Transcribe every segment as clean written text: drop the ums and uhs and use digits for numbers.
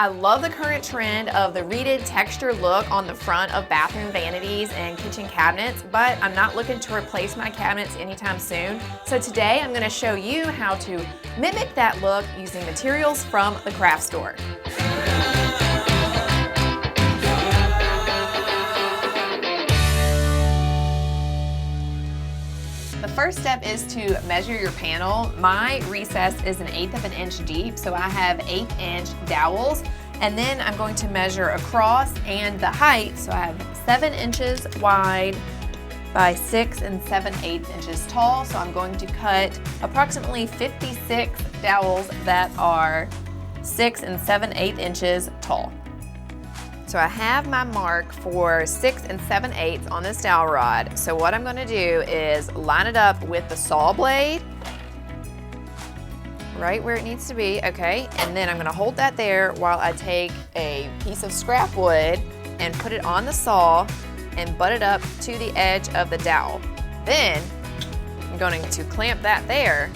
I love the current trend of the reeded texture look on the front of bathroom vanities and kitchen cabinets, but I'm not looking to replace my cabinets anytime soon. So today I'm going to show you how to mimic that look using materials from the craft store. The first step is to measure your panel. My recess is 1/8 of an inch deep, so I have 1/8" dowels. And then I'm going to measure across and the height, so I have 7 inches wide by 6 7/8 inches tall. So I'm going to cut approximately 56 dowels that are 6 7/8 inches tall. So I have my mark for 6 7/8 on this dowel rod. So what I'm going to do is line it up with the saw blade, right where it needs to be, okay? And then I'm going to hold that there while I take a piece of scrap wood and put it on the saw and butt it up to the edge of the dowel. Then I'm going to clamp that there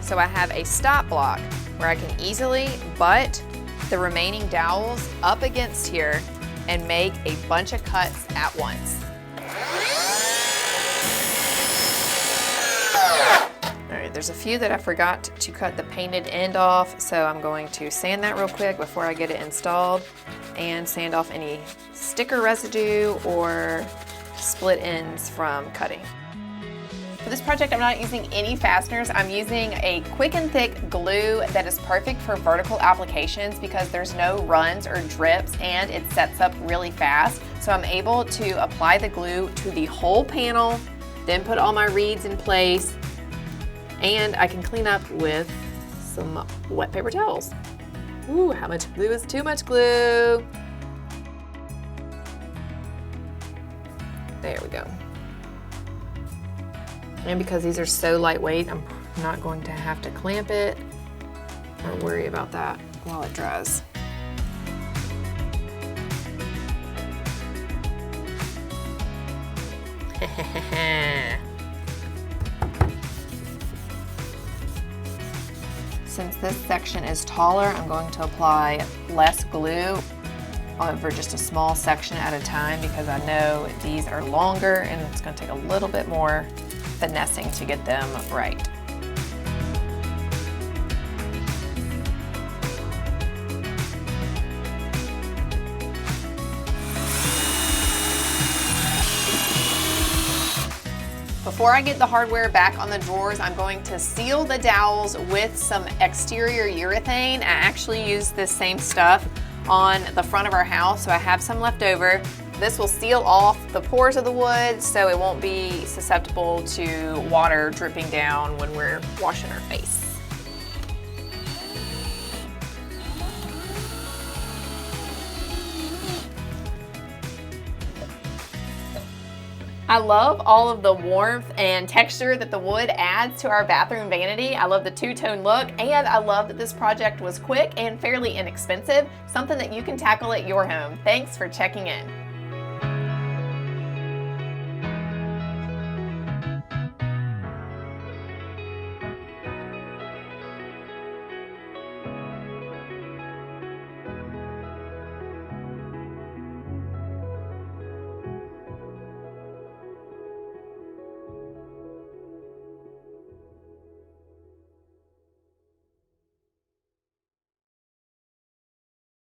so I have a stop block where I can easily butt the remaining dowels up against here and make a bunch of cuts at once. All right, there's a few that I forgot to cut the painted end off, so I'm going to sand that real quick before I get it installed and sand off any sticker residue or split ends from cutting. For this project, I'm not using any fasteners. I'm using a quick and thick glue that is perfect for vertical applications because there's no runs or drips and it sets up really fast. So I'm able to apply the glue to the whole panel, then put all my reeds in place, and I can clean up with some wet paper towels. Ooh, how much glue is too much glue? There we go. And because these are so lightweight, I'm not going to have to clamp it or worry about that while it dries. Since this section is taller, I'm going to apply less glue over just a small section at a time because I know these are longer and it's going to take a little bit more finessing to get them right. Before I get the hardware back on the drawers, I'm going to seal the dowels with some exterior urethane. I actually use this same stuff on the front of our house, so I have some left over. This will seal off the pores of the wood so it won't be susceptible to water dripping down when we're washing our face. I love all of the warmth and texture that the wood adds to our bathroom vanity. I love the two-tone look, and I love that this project was quick and fairly inexpensive, something that you can tackle at your home. Thanks for checking in.